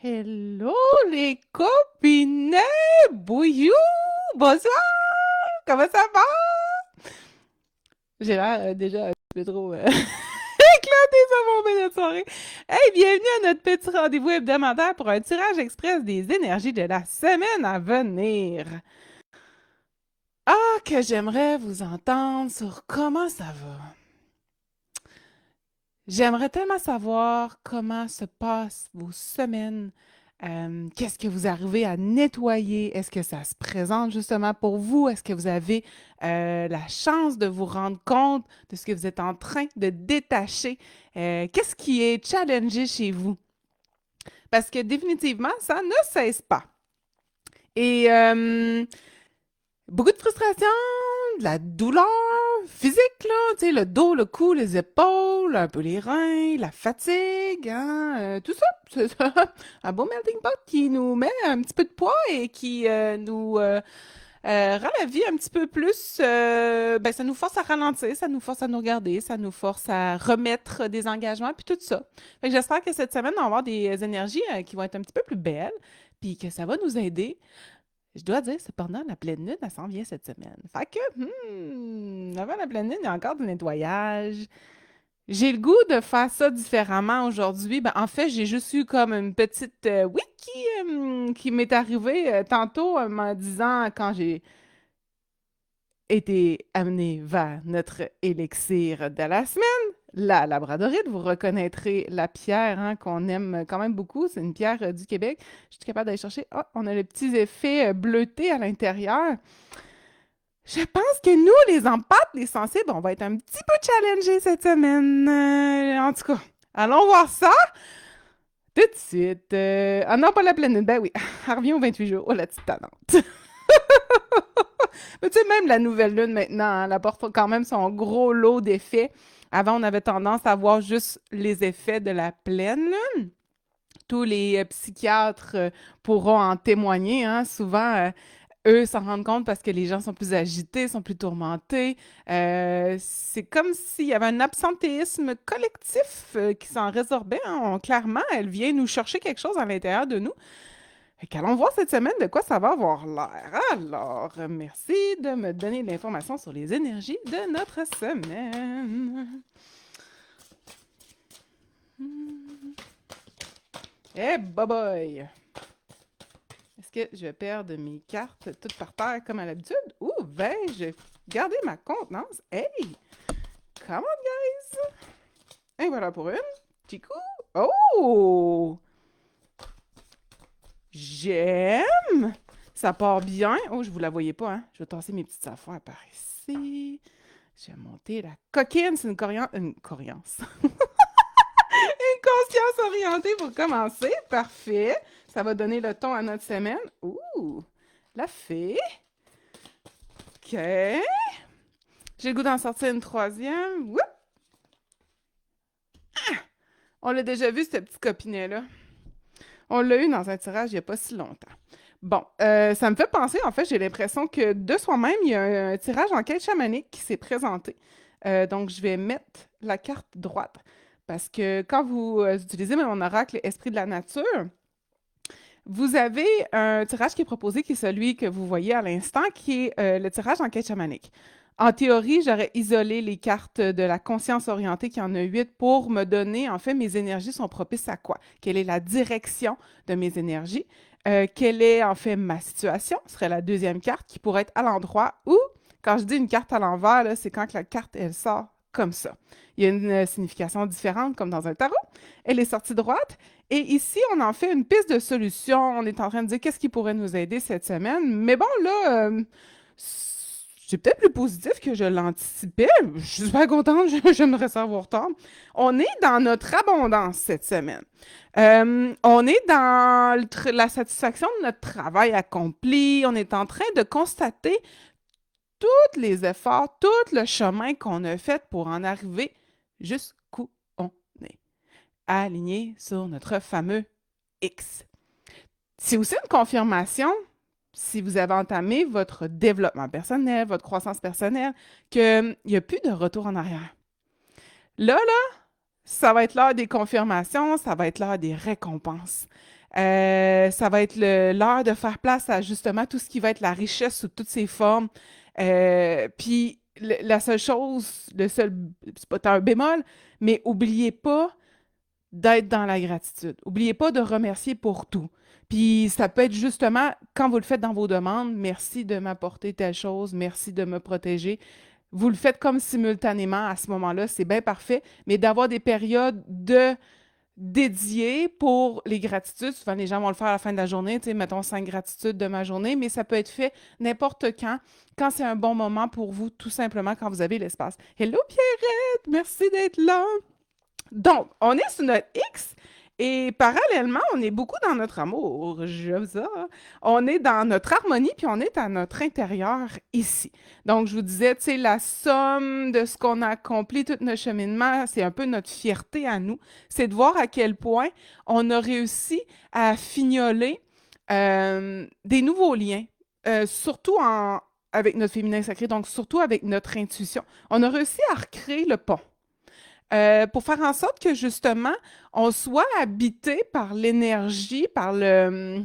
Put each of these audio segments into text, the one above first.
Hello les copines! Bouillou! Bonsoir! Comment ça va? J'ai l'air déjà un peu trop éclaté sur mon belle soirée. Hey, bienvenue à notre petit rendez-vous hebdomadaire pour un tirage express des énergies de la semaine à venir. Ah, que j'aimerais vous entendre sur comment ça va. J'aimerais tellement savoir comment se passent vos semaines. Qu'est-ce que vous arrivez à nettoyer? Est-ce que ça se présente justement pour vous? Est-ce que vous avez la chance de vous rendre compte de ce que vous êtes en train de détacher? Qu'est-ce qui est challengé chez vous? Parce que définitivement, ça ne cesse pas. Et beaucoup de frustration, de la douleur physique, là, tu sais, le dos, le cou, les épaules, un peu les reins, la fatigue, hein, tout ça, c'est ça. Un beau melting pot qui nous met un petit peu de poids et qui nous rend la vie un petit peu plus, ben, ça nous force à ralentir, ça nous force à nous regarder, ça nous force à remettre des engagements, puis tout ça. Fait que j'espère que cette semaine, on va avoir des énergies qui vont être un petit peu plus belles, puis que ça va nous aider. Je dois dire, cependant, la pleine lune, elle s'en vient cette semaine. Fait que, avant la pleine lune, il y a encore du nettoyage. J'ai le goût de faire ça différemment aujourd'hui. Ben, en fait, j'ai juste eu comme une petite wiki qui m'est arrivée tantôt en me disant quand j'ai été amenée vers notre élixir de la semaine. La labradorite, vous reconnaîtrez la pierre hein, qu'on aime quand même beaucoup. C'est une pierre du Québec. Je suis capable d'aller chercher. Ah, on a les petits effets bleutés à l'intérieur. Je pense que nous, les empathes, les sensibles, on va être un petit peu challengés cette semaine. En tout cas, allons voir ça tout de suite. Ah non, pas la pleine lune. Ben oui, elle revient au 28 jours. Oh, la petite tannante. Mais tu sais, même la nouvelle lune maintenant, hein, elle apporte quand même son gros lot d'effets. Avant, on avait tendance à voir juste les effets de la pleine lune. Tous les psychiatres pourront en témoigner. Hein. Souvent, eux s'en rendent compte parce que les gens sont plus agités, sont plus tourmentés. C'est comme s'il y avait un absentéisme collectif qui s'en résorbait. Hein. Clairement, elle vient nous chercher quelque chose à l'intérieur de nous. Fait qu'allons voir cette semaine de quoi ça va avoir l'air. Alors, merci de me donner de l'information sur les énergies de notre semaine. Eh, bye bye! Est-ce que je vais perdre mes cartes toutes par terre comme à l'habitude? Ou vais-je garder ma contenance? Hey! Come on, guys! Et voilà pour une. Petit coup. Oh! J'aime! Ça part bien. Oh, je vous la voyais pas, hein? Je vais tasser mes petites affaires par ici. Je vais monter la coquine. C'est une coriance. Une conscience orientée pour commencer. Parfait. Ça va donner le ton à notre semaine. Ouh! La fée. OK. J'ai le goût d'en sortir une troisième. Whoop! On l'a déjà vu, ce petit copinet-là. On l'a eu dans un tirage il n'y a pas si longtemps. Bon, ça me fait penser, en fait, j'ai l'impression que de soi-même, il y a un tirage en quête chamanique qui s'est présenté. Donc, je vais mettre la carte droite parce que quand vous utilisez mon oracle Esprit de la nature, vous avez un tirage qui est proposé, qui est celui que vous voyez à l'instant, qui est le tirage en quête chamanique. En théorie, j'aurais isolé les cartes de la conscience orientée, qui en a 8, pour me donner, en fait, mes énergies sont propices à quoi? Quelle est la direction de mes énergies? Quelle est, en fait, ma situation? Ce serait la deuxième carte qui pourrait être à l'endroit où, quand je dis une carte à l'envers, là, c'est quand que la carte, elle sort comme ça. Il y a une signification différente, comme dans un tarot. Elle est sortie droite. Et ici, on en fait une piste de solution. On est en train de dire qu'est-ce qui pourrait nous aider cette semaine. Mais bon, là, c'est peut-être plus positif que je l'anticipais. Je suis super contente, j'aimerais savoir tard. On est dans notre abondance cette semaine. On est dans la satisfaction de notre travail accompli. On est en train de constater tous les efforts, tout le chemin qu'on a fait pour en arriver jusqu'où on est. Aligné sur notre fameux X. C'est aussi une confirmation, si vous avez entamé votre développement personnel, votre croissance personnelle, qu'il n'y a plus de retour en arrière. Là, ça va être l'heure des confirmations, ça va être l'heure des récompenses. Ça va être l'heure de faire place à justement tout ce qui va être la richesse sous toutes ses formes. Puis la seule chose, c'est pas tant un bémol, mais oubliez pas d'être dans la gratitude. Oubliez pas de remercier pour tout. Puis ça peut être justement, quand vous le faites dans vos demandes, merci de m'apporter telle chose, merci de me protéger. Vous le faites comme simultanément à ce moment-là, c'est bien parfait, mais d'avoir des périodes dédiées pour les gratitudes. Souvent, les gens vont le faire à la fin de la journée, tu sais, mettons 5 gratitudes de ma journée, mais ça peut être fait n'importe quand c'est un bon moment pour vous, tout simplement quand vous avez l'espace. Hello Pierrette, merci d'être là. Donc, on est sur notre X et parallèlement, on est beaucoup dans notre amour. J'aime ça. On est dans notre harmonie, puis on est à notre intérieur ici. Donc, je vous disais, tu sais, la somme de ce qu'on a accompli, tout notre cheminement, c'est un peu notre fierté à nous. C'est de voir à quel point on a réussi à fignoler des nouveaux liens, surtout avec notre féminin sacré, donc surtout avec notre intuition. On a réussi à recréer le pont. Pour faire en sorte que justement, on soit habité par l'énergie, par j'ai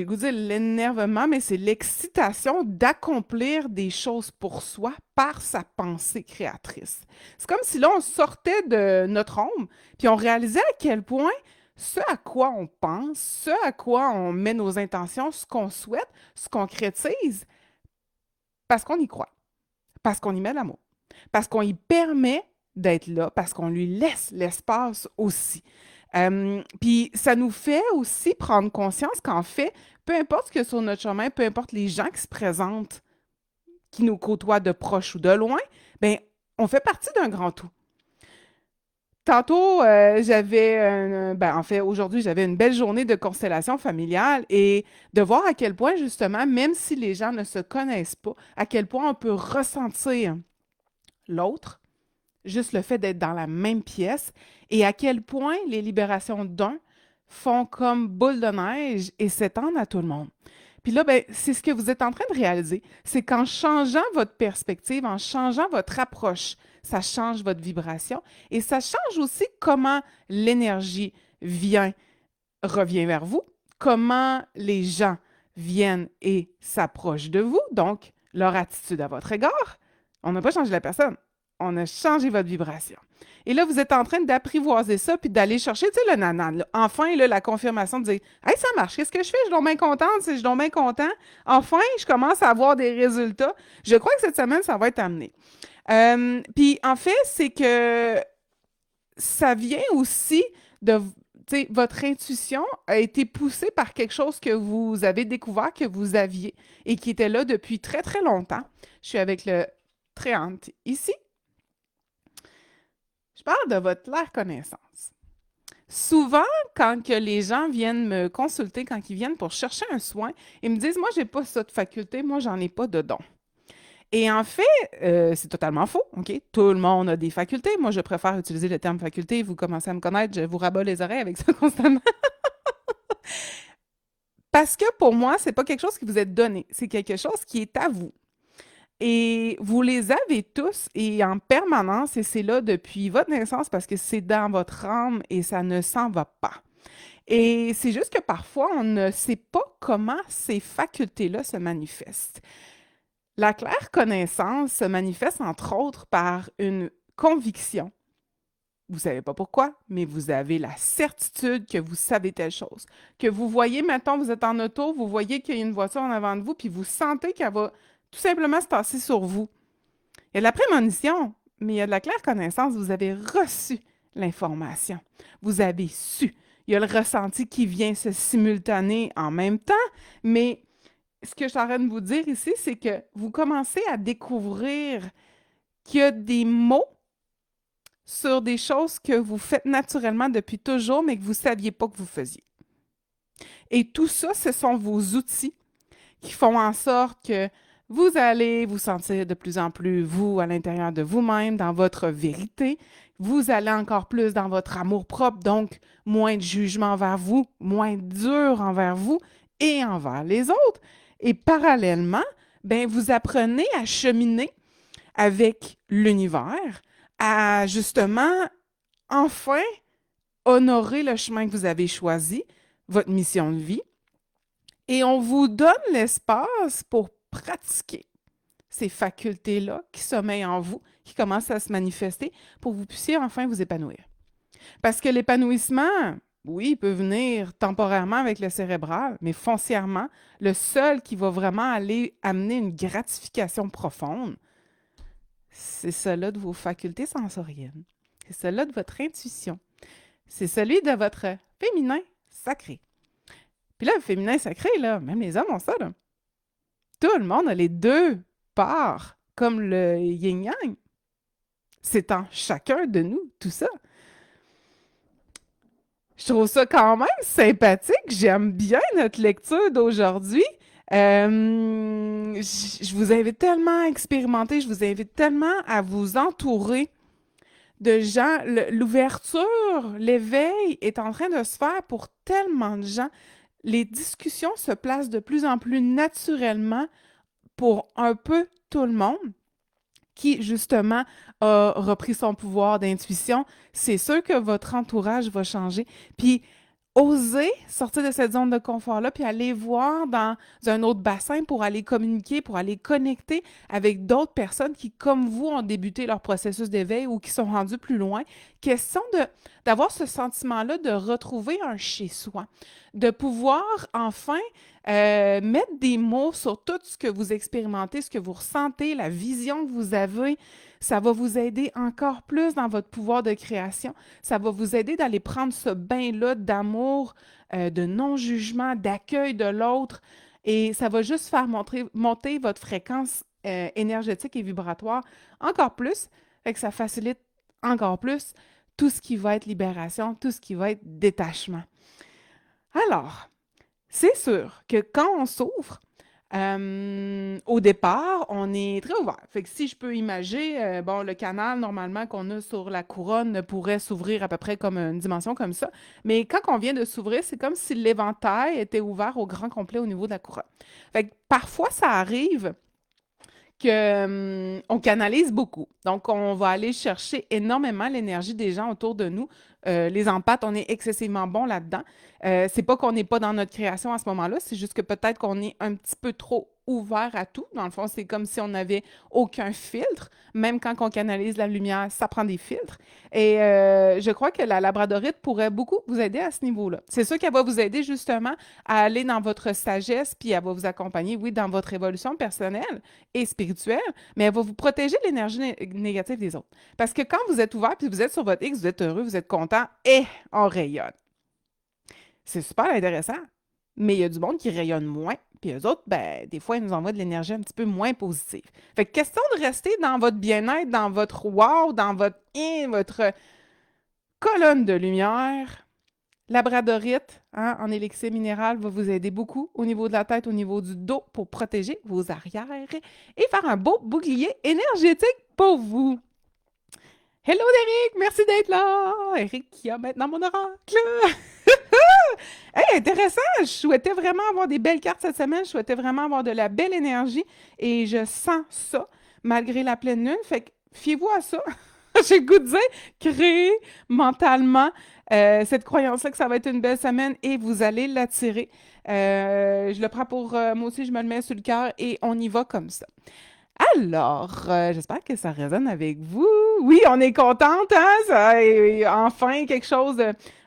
le goût de dire l'énervement, mais c'est l'excitation d'accomplir des choses pour soi par sa pensée créatrice. C'est comme si là, on sortait de notre ombre, puis on réalisait à quel point ce à quoi on pense, ce à quoi on met nos intentions, ce qu'on souhaite, se concrétise, parce qu'on y croit, parce qu'on y met l'amour, parce qu'on y permet d'être là, parce qu'on lui laisse l'espace aussi. Puis ça nous fait aussi prendre conscience qu'en fait, peu importe ce que sur notre chemin, peu importe les gens qui se présentent, qui nous côtoient de proche ou de loin, ben on fait partie d'un grand tout. Tantôt, en fait, aujourd'hui, j'avais une belle journée de constellation familiale et de voir à quel point, justement, même si les gens ne se connaissent pas, à quel point on peut ressentir l'autre, juste le fait d'être dans la même pièce, et à quel point les libérations d'un font comme boule de neige et s'étendent à tout le monde. Puis là, ben, c'est ce que vous êtes en train de réaliser, c'est qu'en changeant votre perspective, en changeant votre approche, ça change votre vibration et ça change aussi comment l'énergie revient vers vous, comment les gens viennent et s'approchent de vous, donc leur attitude à votre égard. On n'a pas changé la personne, on a changé votre vibration. Et là, vous êtes en train d'apprivoiser ça puis d'aller chercher, tu sais, le nanan. Là. Enfin, là, la confirmation de dire hey, ça marche, qu'est-ce que je fais? Je suis donc bien contente, je suis donc bien content. Enfin, je commence à avoir des résultats. Je crois que cette semaine, ça va être amené. Puis, en fait, c'est que ça vient aussi de. Tu sais, votre intuition a été poussée par quelque chose que vous avez découvert, que vous aviez et qui était là depuis très, très longtemps. Je suis avec le tréante ici. Je parle de votre claire connaissance. Souvent, quand que les gens viennent me consulter, quand ils viennent pour chercher un soin, ils me disent, moi, j'ai pas ça de faculté, moi, j'en ai pas de don. Et en fait, c'est totalement faux, OK? Tout le monde a des facultés. Moi, je préfère utiliser le terme faculté. Vous commencez à me connaître, je vous rabats les oreilles avec ça constamment. Parce que pour moi, c'est pas quelque chose qui vous est donné, c'est quelque chose qui est à vous. Et vous les avez tous et en permanence, et c'est là depuis votre naissance parce que c'est dans votre âme et ça ne s'en va pas. Et c'est juste que parfois, on ne sait pas comment ces facultés-là se manifestent. La claire connaissance se manifeste entre autres par une conviction. Vous ne savez pas pourquoi, mais vous avez la certitude que vous savez telle chose. Que vous voyez, maintenant, vous êtes en auto, vous voyez qu'il y a une voiture en avant de vous, puis vous sentez qu'elle va tout simplement se tasser sur vous. Il y a de la prémonition, mais il y a de la claire connaissance. Vous avez reçu l'information. Vous avez su. Il y a le ressenti qui vient se simultaner en même temps, mais ce que je suis en train de vous dire ici, c'est que vous commencez à découvrir qu'il y a des mots sur des choses que vous faites naturellement depuis toujours, mais que vous ne saviez pas que vous faisiez. Et tout ça, ce sont vos outils qui font en sorte que vous allez vous sentir de plus en plus, vous, à l'intérieur de vous-même, dans votre vérité. Vous allez encore plus dans votre amour-propre, donc moins de jugement envers vous, moins dur envers vous et envers les autres. Et parallèlement, ben, vous apprenez à cheminer avec l'univers, à justement, enfin, honorer le chemin que vous avez choisi, votre mission de vie, et on vous donne l'espace pour pratiquer ces facultés-là qui sommeillent en vous, qui commencent à se manifester pour que vous puissiez enfin vous épanouir. Parce que l'épanouissement, oui, il peut venir temporairement avec le cérébral, mais foncièrement, le seul qui va vraiment aller amener une gratification profonde, c'est cela de vos facultés sensorielles. C'est cela de votre intuition. C'est celui de votre féminin sacré. Puis là, le féminin sacré, là, même les hommes ont ça, là. Tout le monde a les deux parts, comme le yin-yang. C'est en chacun de nous, tout ça. Je trouve ça quand même sympathique. J'aime bien notre lecture d'aujourd'hui. Je vous invite tellement à expérimenter, je vous invite tellement à vous entourer de gens. L'ouverture, l'éveil est en train de se faire pour tellement de gens. Les discussions se placent de plus en plus naturellement pour un peu tout le monde qui, justement, a repris son pouvoir d'intuition. C'est sûr que votre entourage va changer. Puis, osez sortir de cette zone de confort-là, puis aller voir dans un autre bassin pour aller communiquer, pour aller connecter avec d'autres personnes qui, comme vous, ont débuté leur processus d'éveil ou qui sont rendus plus loin. Question d'avoir ce sentiment-là de retrouver un chez-soi, de pouvoir enfin mettre des mots sur tout ce que vous expérimentez, ce que vous ressentez, la vision que vous avez. Ça va vous aider encore plus dans votre pouvoir de création. Ça va vous aider d'aller prendre ce bain-là d'amour, de non-jugement, d'accueil de l'autre. Et ça va juste faire monter votre fréquence énergétique et vibratoire encore plus. Fait que ça facilite encore plus tout ce qui va être libération, tout ce qui va être détachement. Alors, c'est sûr que quand on s'ouvre, au départ, on est très ouvert. Fait que si je peux imaginer, bon, le canal, normalement, qu'on a sur la couronne pourrait s'ouvrir à peu près comme une dimension comme ça. Mais quand on vient de s'ouvrir, c'est comme si l'éventail était ouvert au grand complet au niveau de la couronne. Fait que parfois, ça arrive qu'on canalise beaucoup. Donc, on va aller chercher énormément l'énergie des gens autour de nous. Les empathes, on est excessivement bon là-dedans. C'est pas qu'on n'est pas dans notre création à ce moment-là, c'est juste que peut-être qu'on est un petit peu trop ouvert à tout. Dans le fond, c'est comme si on n'avait aucun filtre. Même quand on canalise la lumière, ça prend des filtres. Et je crois que la labradorite pourrait beaucoup vous aider à ce niveau-là. C'est sûr qu'elle va vous aider justement à aller dans votre sagesse, puis elle va vous accompagner, oui, dans votre évolution personnelle et spirituelle, mais elle va vous protéger de l'énergie négative des autres. Parce que quand vous êtes ouvert, puis vous êtes sur votre X, vous êtes heureux, vous êtes content, et on rayonne. C'est super intéressant, mais il y a du monde qui rayonne moins, puis eux autres, ben, des fois, ils nous envoient de l'énergie un petit peu moins positive. Fait que question de rester dans votre bien-être, dans votre wow, dans votre colonne de lumière. Labradorite, hein, en élixir minéral, va vous aider beaucoup au niveau de la tête, au niveau du dos, pour protéger vos arrières et faire un beau bouclier énergétique pour vous. Hello, Eric! Merci d'être là! Eric qui a maintenant mon oracle! Hey, intéressant! Je souhaitais vraiment avoir des belles cartes cette semaine. Je souhaitais vraiment avoir de la belle énergie et je sens ça malgré la pleine lune. Fait que fiez-vous à ça. J'ai le goût de dire, créez mentalement cette croyance-là que ça va être une belle semaine et vous allez l'attirer. Je le prends pour moi aussi, je me le mets sur le cœur et on y va comme ça. Alors, j'espère que ça résonne avec vous. Oui, on est contente, hein? Ça, enfin, quelque chose,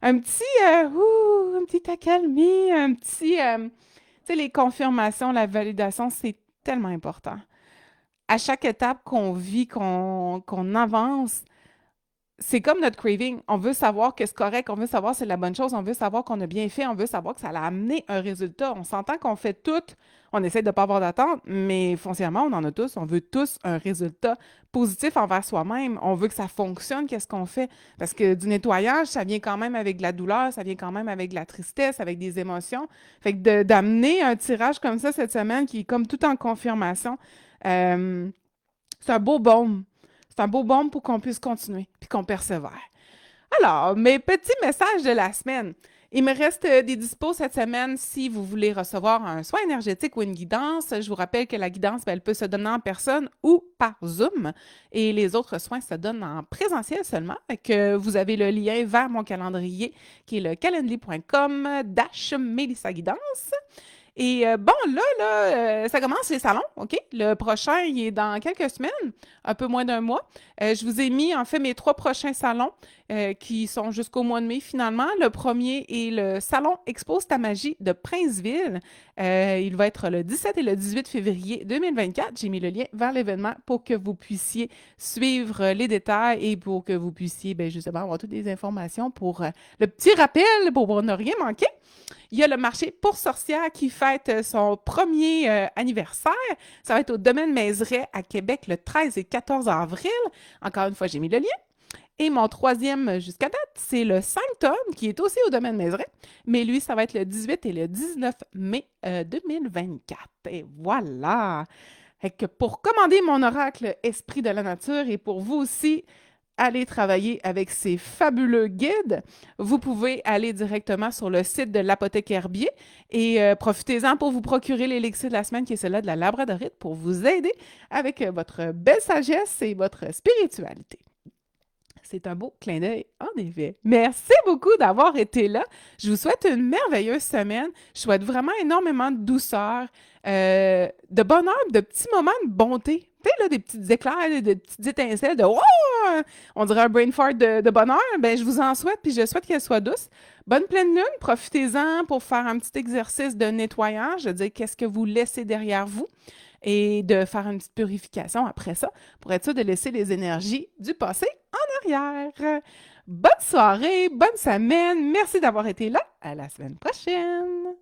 un petit accalmie, un petit, tu sais, les confirmations, la validation, c'est tellement important. À chaque étape qu'on vit, qu'on avance, c'est comme notre craving. On veut savoir que c'est correct, on veut savoir que c'est la bonne chose, on veut savoir qu'on a bien fait, on veut savoir que ça a amené un résultat. On s'entend qu'on fait tout, on essaie de ne pas avoir d'attente, mais foncièrement, on en a tous. On veut tous un résultat positif envers soi-même. On veut que ça fonctionne, qu'est-ce qu'on fait? Parce que du nettoyage, ça vient quand même avec de la douleur, ça vient quand même avec de la tristesse, avec des émotions. Fait que d'amener un tirage comme ça cette semaine, qui est comme tout en confirmation, c'est un beau baume. C'est un beau baume pour qu'on puisse continuer puis qu'on persévère. Alors, mes petits messages de la semaine. Il me reste des dispos cette semaine si vous voulez recevoir un soin énergétique ou une guidance. Je vous rappelle que la guidance, ben, elle peut se donner en personne ou par Zoom et les autres soins se donnent en présentiel seulement. Fait que vous avez le lien vers mon calendrier qui est le calendly.com/Mélissa Guidance. Et bon, ça commence les salons, OK? Le prochain, il est dans quelques semaines, un peu moins d'un mois. Je vous ai mis, en fait, mes 3 prochains salons qui sont jusqu'au mois de mai, finalement. Le premier est le Salon Expose ta magie de Princeville. Il va être le 17 et le 18 février 2024. J'ai mis le lien vers l'événement pour que vous puissiez suivre les détails et pour que vous puissiez, bien, justement, avoir toutes les informations pour le petit rappel pour ne rien manquer. Il y a le marché pour sorcières qui fête son premier anniversaire. Ça va être au Domaine Mézeray à Québec le 13 et 14 avril. Encore une fois, j'ai mis le lien. Et mon troisième jusqu'à date, c'est le Sanctum qui est aussi au Domaine Mézeray. Mais lui, ça va être le 18 et le 19 mai 2024. Et voilà! Fait que pour commander mon oracle Esprit de la nature et pour vous aussi, aller travailler avec ces fabuleux guides, vous pouvez aller directement sur le site de l'Apothèque Herbier et profitez-en pour vous procurer l'élixir de la semaine qui est celui de la labradorite pour vous aider avec votre belle sagesse et votre spiritualité. C'est un beau clin d'œil, en effet. Merci beaucoup d'avoir été là. Je vous souhaite une merveilleuse semaine. Je souhaite vraiment énormément de douceur, de bonheur, de petits moments de bonté. Tu sais, là, des petites éclairs, des petites étincelles de «Oh!» On dirait un brain fart de bonheur. Ben, je vous en souhaite, puis je souhaite qu'elle soit douce. Bonne pleine lune, profitez-en pour faire un petit exercice de nettoyage, de dire qu'est-ce que vous laissez derrière vous et de faire une petite purification après ça pour être sûr de laisser les énergies du passé en arrière. Bonne soirée, bonne semaine. Merci d'avoir été là. À la semaine prochaine.